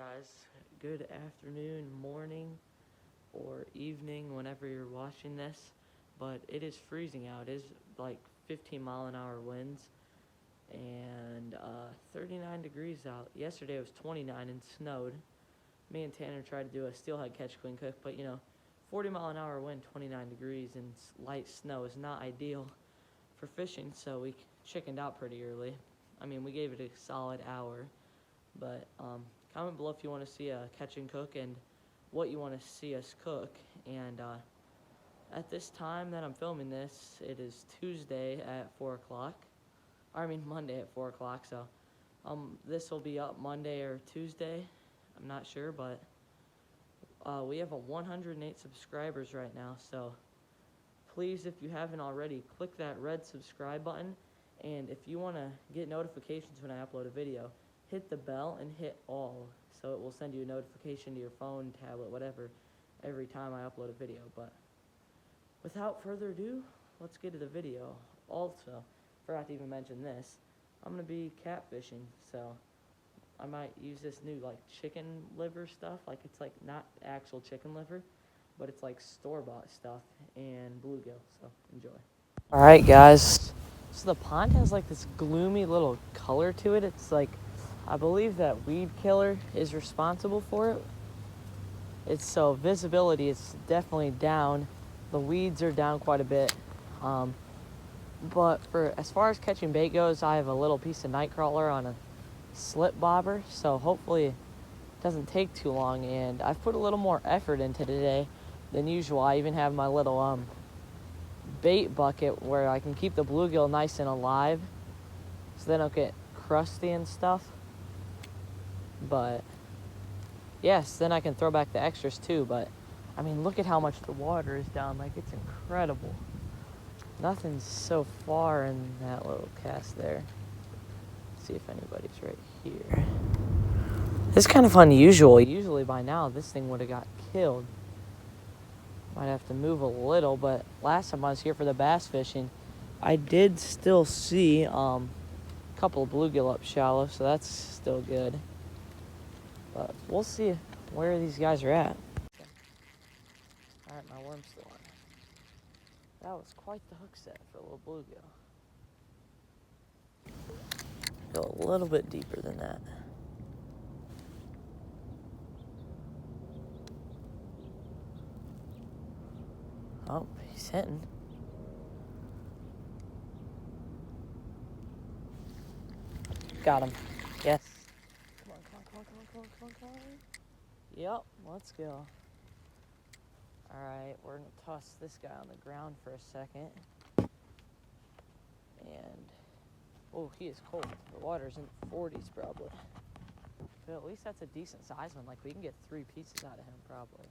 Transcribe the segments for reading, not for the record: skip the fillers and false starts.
guys. Good afternoon, morning, or evening whenever you're watching this. But it is freezing out. It is like 15-mile-an-hour winds and 39 degrees out. Yesterday it was 29 and snowed. Me and Tanner tried to do a steelhead catch clean cook, but 40-mile-an-hour wind, 29 degrees, and light snow is not ideal for fishing, so we chickened out pretty early. I mean, we gave it a solid hour, but comment below if you want to see a catch and cook and what you want to see us cook. And at this time that I'm filming this, it is Tuesday at 4 o'clock. I mean Monday at 4 o'clock, so this will be up Monday or Tuesday. I'm not sure, but we have 108 subscribers right now, so please, if you haven't already, click that red subscribe button, and if you want to get notifications when I upload a video, hit the bell and hit all, so it will send you a notification to your phone, tablet, whatever, every time I upload a video. But without further ado, let's get to the video. Also, forgot to even mention this, I'm going to be catfishing, so I might use this new chicken liver stuff. It's not actual chicken liver, but it's store-bought stuff and bluegill, so enjoy. Alright guys, so the pond has this gloomy little color to it. It's I believe that weed killer is responsible for it. It's so visibility is definitely down. The weeds are down quite a bit. But for as far as catching bait goes, I have a little piece of night crawler on a slip bobber, so hopefully it doesn't take too long. And I've put a little more effort into today than usual. I even have my little bait bucket where I can keep the bluegill nice and alive, so they don't get crusty and stuff. But yes, then I can throw back the extras too. But I mean, look at how much the water is down. It's incredible. Nothing's so far in that little cast there. Let's see if anybody's right here. It's kind of unusual. Usually by now this thing would have got killed. Might have to move a little, but last time I was here for the bass fishing, I did still see a couple of bluegill up shallow, so that's still good. But we'll see where these guys are at. Alright, my worm's still on. That was quite the hook set for a little bluegill. Go a little bit deeper than that. Oh, he's hitting. Got him. Yes. Come on. Yep, let's go. Alright, we're going to toss this guy on the ground for a second. And, oh, he is cold. The water's in the 40s probably. But at least that's a decent size one. We can get 3 pieces out of him probably.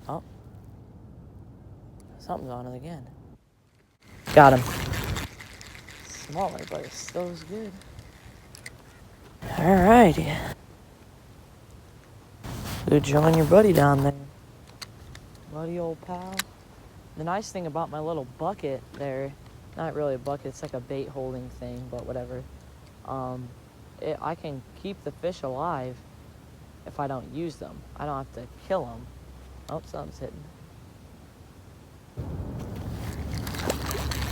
Oh. Something's on it again. Got him. Smaller, but it still is good. Alrighty. Good join your buddy down there. Buddy old pal. The nice thing about my little bucket there, not really a bucket, it's like a bait holding thing, but whatever. I can keep the fish alive if I don't use them. I don't have to kill them. Oh, something's hitting.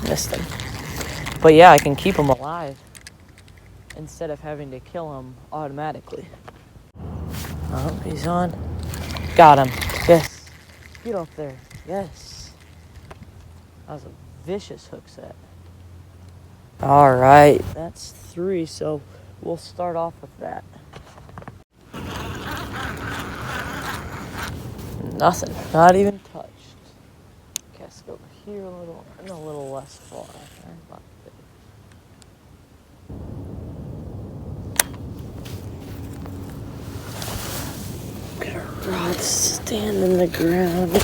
Missed him. But yeah, I can keep them alive instead of having to kill them automatically. Oh, he's on. Got him. Yes. Get up there. Yes. That was a vicious hook set. Alright, that's 3, so we'll start off with that. Nothing. Not even touched. Cast over here a little, and a little less far. Look at our rod stand in the ground.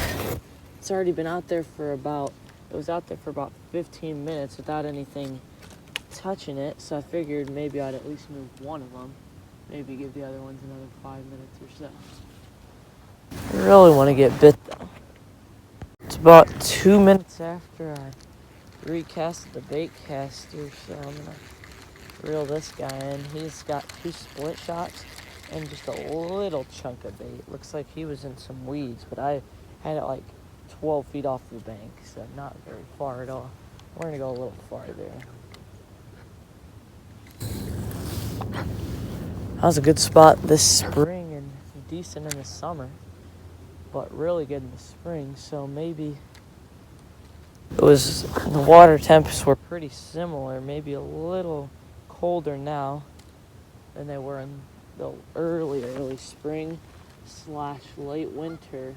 It's already been out there for about 15 minutes without anything touching it, so I figured maybe I'd at least move one of them. Maybe give the other ones another 5 minutes or so. I really want to get bit though. It's about 2 minutes after I recasted the bait caster, so I'm gonna reel this guy in. He's got 2 split shots and just a little chunk of bait. Looks like he was in some weeds, but I had it like 12 feet off the bank, so not very far at all. We're gonna go a little farther. That was a good spot this spring and decent in the summer, but really good in the spring, so maybe the water temps were pretty similar, maybe a little colder now than they were in the early spring / late winter.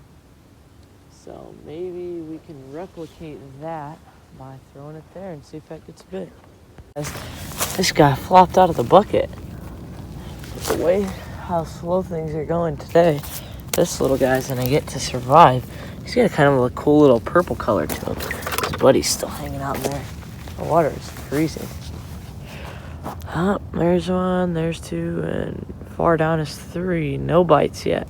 So maybe we can replicate that by throwing it there and see if that gets bit. This guy flopped out of the bucket. The way how slow things are going today, this little guy's gonna get to survive. He's got kind of a cool little purple color to him. His buddy's still hanging out in there. The water is freezing. There's 1, there's 2, and far down is 3. No bites yet.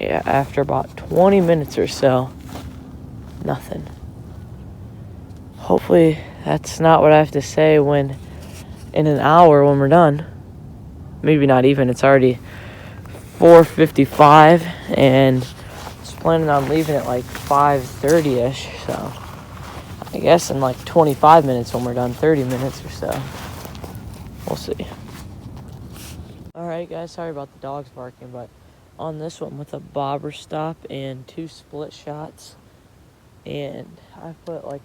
Yeah, after about 20 minutes or so, nothing. Hopefully that's not what I have to say in an hour when we're done. Maybe not even. It's already 4:55, and I was planning on leaving at like 5:30ish, so I guess in like 25 minutes when we're done, 30 minutes or so. We'll see. Alright guys, sorry about the dogs barking, but on this one with a bobber stop and 2 split shots, and I put like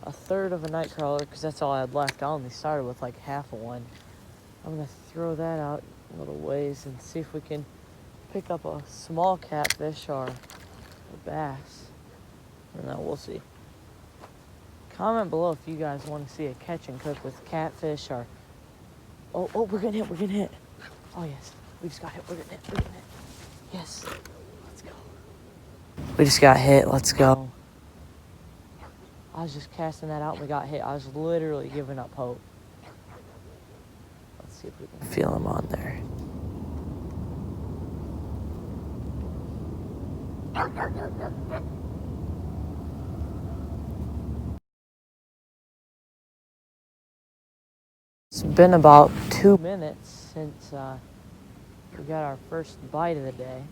a third of a night crawler because that's all I had left. I only started with like half of one. I'm gonna throw that out a little ways and see if we can pick up a small catfish or a bass. And then we'll see. Comment below if you guys want to see a catch and cook with catfish or... Oh, we're getting hit. Oh yes, we just got hit, we're getting hit. Yes, let's go. We just got hit, let's go. I was just casting that out and we got hit. I was literally giving up hope. Let's see if we can feel him on there. It's been about 2 minutes since we got our first bite of the day,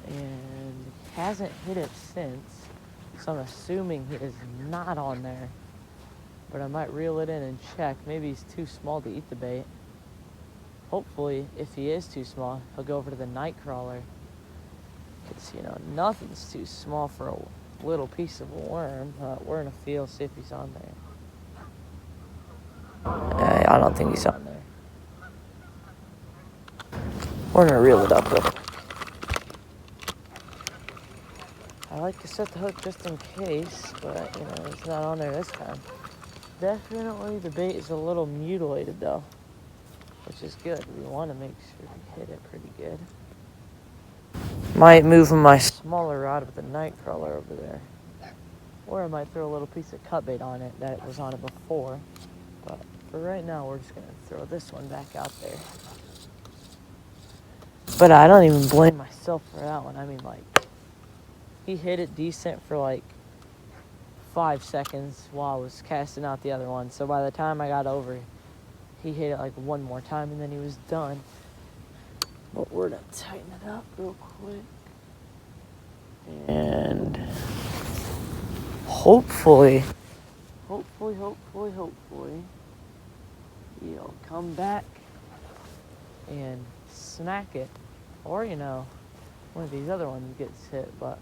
and hasn't hit it since, so I'm assuming he is not on there, but I might reel it in and check. Maybe he's too small to eat the bait. Hopefully, if he is too small, he'll go over to the night crawler, because, nothing's too small for a little piece of a worm. We're gonna feel, see if he's on there. I don't think he's on there. We're gonna reel it up real quick. I like to set the hook just in case, but it's not on there this time. Definitely the bait is a little mutilated though, which is good. We want to make sure we hit it pretty good. Might move my smaller rod with the night crawler over there, or I might throw a little piece of cut bait on it that was on it before. But for right now, we're just gonna throw this one back out there. But I don't even blame myself for that one. I mean, like, he hit it decent for like 5 seconds while I was casting out the other one. So by the time I got over, he hit it like one more time and then he was done. But we're gonna tighten it up real quick. And hopefully, he'll come back and smack it. Or, one of these other ones gets hit, but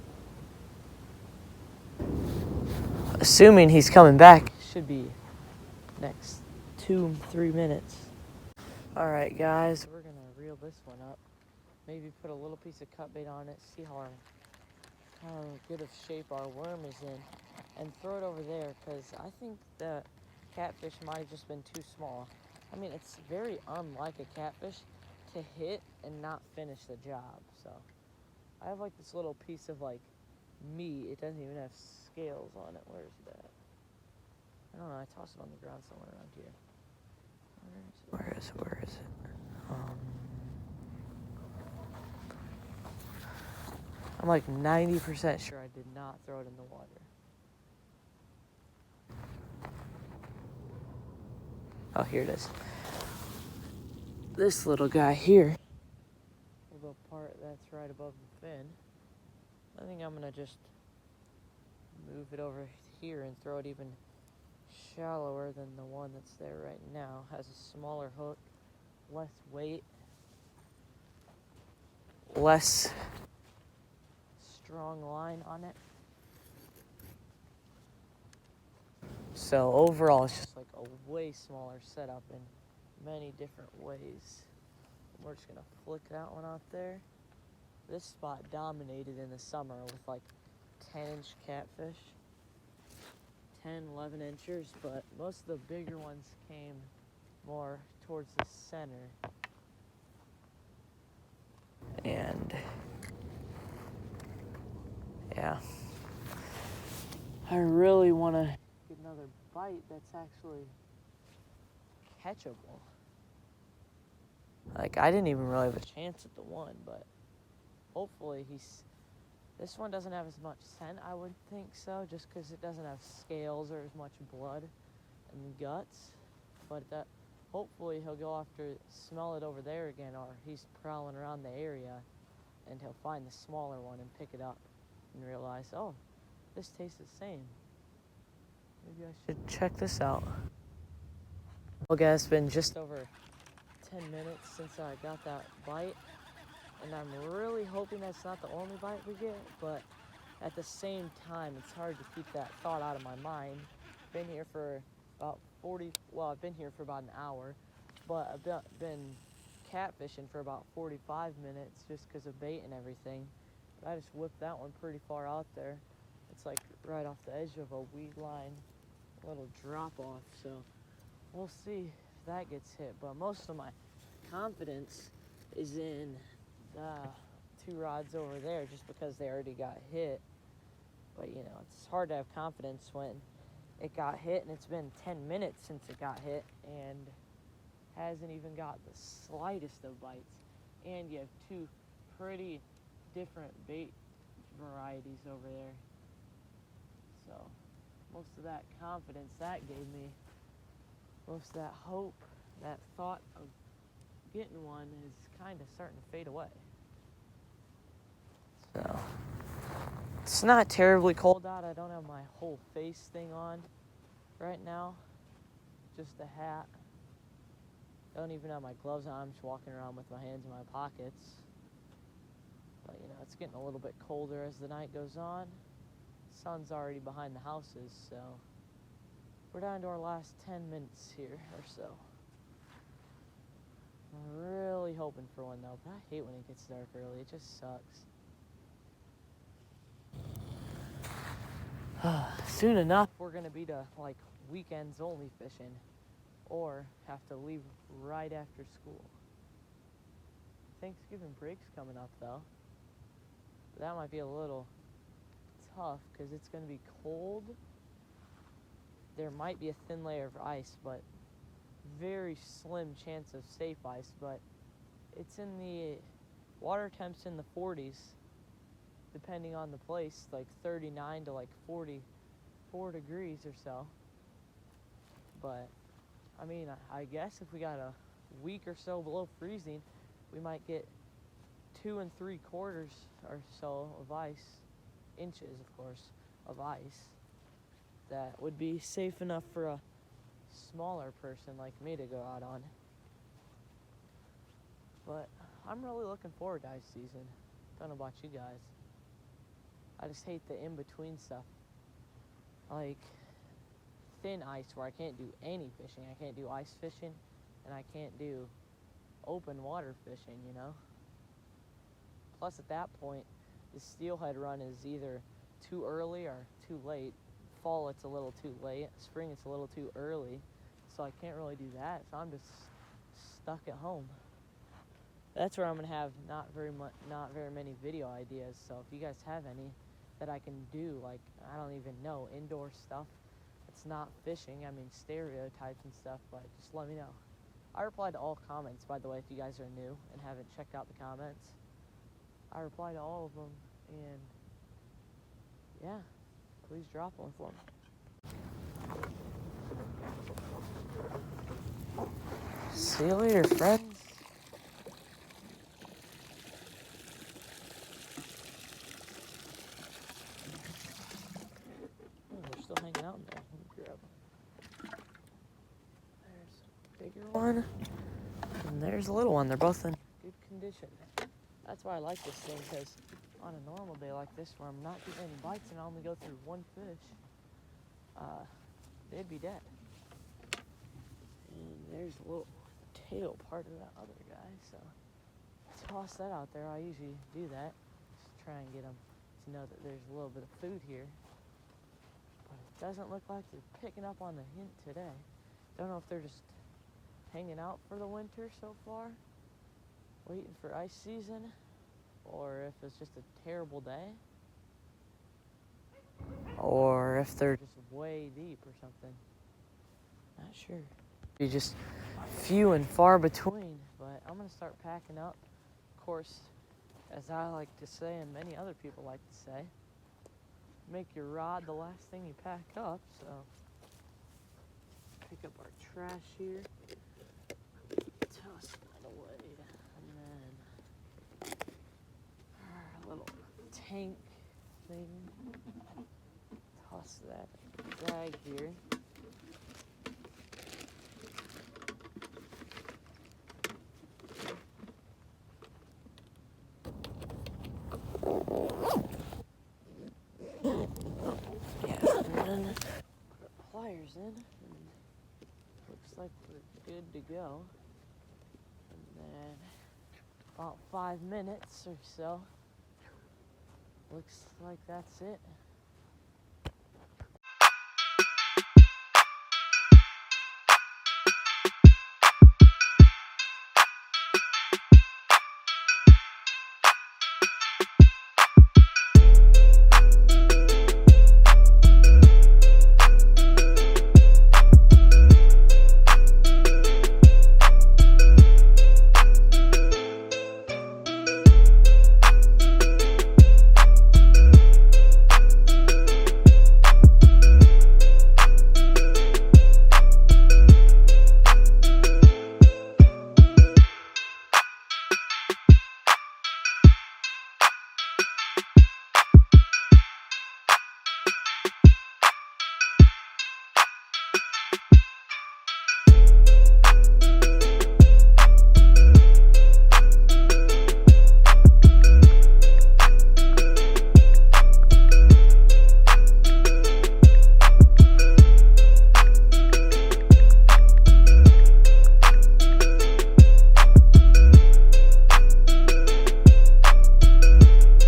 assuming he's coming back, should be next 2-3 minutes. Alright guys, we're gonna reel this one up. Maybe put a little piece of cut bait on it, see how good of shape our worm is in, and throw it over there, because I think the catfish might have just been too small. I mean, it's very unlike a catfish to hit and not finish the job. So I have like this little piece of like meat. It doesn't even have scales on it. Where is that? I don't know. I tossed it on the ground somewhere around here. Where is it? I'm like 90% sure I did not throw it in the water. Oh, here it is. This little guy here, the part that's right above the fin, I think I'm gonna just move it over here and throw it even shallower than the one that's there right now. Has a smaller hook, less weight, less strong line on it. So overall, it's just like a way smaller setup in many different ways. We're just gonna flick that one out there. This spot dominated in the summer with like 10-inch catfish, 10, 11 inchers, but most of the bigger ones came more towards the center. And yeah, I really want to get another bite that's actually catchable. Like, I didn't even really have a chance at the one, but hopefully this one doesn't have as much scent, I would think so, just because it doesn't have scales or as much blood and guts. But hopefully he'll go after, smell it over there again, or he's prowling around the area and he'll find the smaller one and pick it up and realize, oh, this tastes the same. Maybe I should check this out. Well, guys, it's been just over 10 minutes since I got that bite, and I'm really hoping that's not the only bite we get, but at the same time, it's hard to keep that thought out of my mind. Been here for about I've been here for about an hour, but I've been catfishing for about 45 minutes just because of bait and everything. But I just whipped that one pretty far out there. It's like right off the edge of a weed line, a little drop off, so we'll see if that gets hit. But most of my confidence is in the 2 rods over there just because they already got hit. But you know, it's hard to have confidence when it got hit and it's been 10 minutes since it got hit and hasn't even got the slightest of bites. And you have 2 pretty different bait varieties over there. So most of that confidence that gave me, most of that hope, that thought of getting one is kind of starting to fade away. So it's not terribly cold out. I don't have my whole face thing on right now, just a hat. Don't even have my gloves on. I'm just walking around with my hands in my pockets. But you know, it's getting a little bit colder as the night goes on. Sun's already behind the houses, so we're down to our last 10 minutes here or so. I'm really hoping for one though, but I hate when it gets dark early. It just sucks. Soon enough, we're gonna be to like weekends only fishing, or have to leave right after school. Thanksgiving break's coming up though. That might be a little tough because it's gonna be cold. There might be a thin layer of ice, but very slim chance of safe ice. But it's in the water temps in the 40s, depending on the place, like 39 to like 44 degrees or so. But I mean, I guess if we got a week or so below freezing, we might get 2 3/4 or so of ice, inches of course, of ice. That would be safe enough for a smaller person like me to go out on. But I'm really looking forward to ice season. Don't know about you guys. I just hate the in-between stuff. Like thin ice where I can't do any fishing. I can't do ice fishing and I can't do open water fishing, you know? Plus at that point, the steelhead run is either too early or too late. Fall, it's a little too late. Spring, it's a little too early. So I can't really do that. So I'm just stuck at home. That's where I'm gonna have not very many video ideas. So if you guys have any that I can do, like, I don't even know, indoor stuff, it's not fishing. I mean, stereotypes and stuff, but just let me know. I reply to all comments, by the way, if you guys are new and haven't checked out the comments. I reply to all of them, and yeah, please drop one for me. See you later, friends. Oh, we're still hanging out in there. Let me grab. There's a bigger one, and there's a little one. They're both in good condition. That's why I like this thing, because on a normal day like this, where I'm not getting any bites and I only go through one fish, they'd be dead. And there's a little tail part of that other guy, so toss that out there. I usually do that, just try and get them to know that there's a little bit of food here. But it doesn't look like they're picking up on the hint today. Don't know if they're just hanging out for the winter so far, waiting for ice season, or if it's just a terrible day, or if they're just way deep or something. Not sure. Be just few and far between, but I'm gonna start packing up. Of course, as I like to say, and many other people like to say, make your rod the last thing you pack up. So pick up our trash here, toss that away, and then our little tank thing, toss that bag here. Put pliers in, and looks like we're good to go. And then about 5 minutes or so, looks like that's it.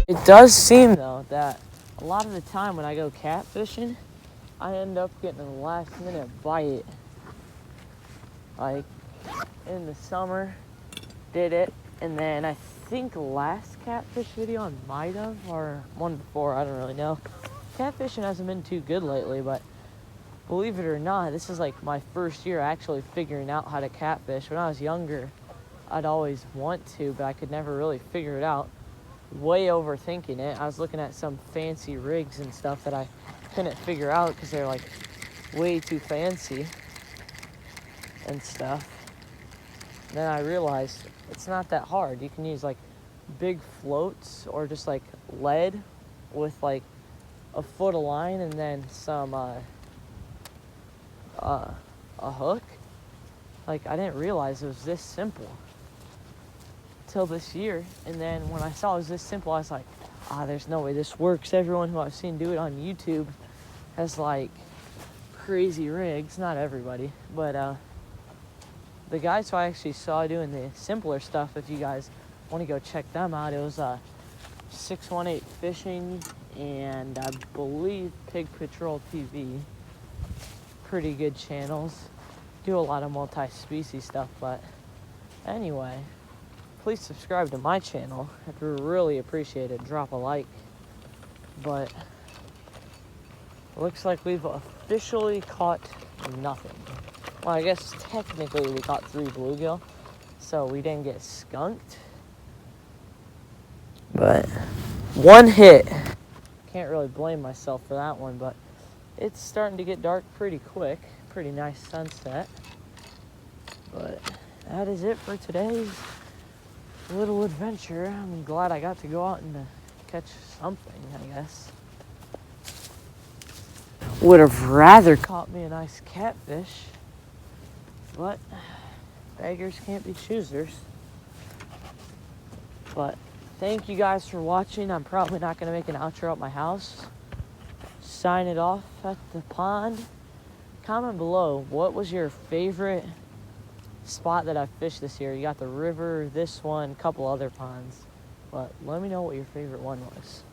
It does seem, though, that a lot of the time when I go catfishing, I end up getting a last-minute bite. Like, in the summer, did it, and then I think last catfish video I might have, or one before, I don't really know. Catfishing hasn't been too good lately, but believe it or not, this is like my first year actually figuring out how to catfish. When I was younger, I'd always want to, but I could never really figure it out. Way overthinking it. I was looking at some fancy rigs and stuff that I couldn't figure out because they're like way too fancy and stuff. And then I realized it's not that hard. You can use like big floats or just like lead with like a foot of line and then some a hook. Like, I didn't realize it was this simple till this year, and then when I saw it was this simple, I was like, there's no way this works. Everyone who I've seen do it on YouTube has like crazy rigs. Not everybody, but the guys who I actually saw doing the simpler stuff, if you guys want to go check them out, it was 618 Fishing and I believe Pig Patrol TV. Pretty good channels. Do a lot of multi-species stuff, but anyway, please subscribe to my channel. I'd really appreciate it. Drop a like. But it looks like we've officially caught nothing. Well, I guess technically we caught 3 bluegill, so we didn't get skunked. But 1 hit. Can't really blame myself for that one, but it's starting to get dark pretty quick. Pretty nice sunset. But that is it for today's little adventure. I'm glad I got to go out and catch something, I guess. Would have rather caught me a nice catfish, but beggars can't be choosers. But thank you guys for watching. I'm probably not going to make an outro at my house. Sign it off at the pond. Comment below, what was your favorite spot that I fished this year? You got the river, this one, a couple other ponds. But let me know what your favorite one was.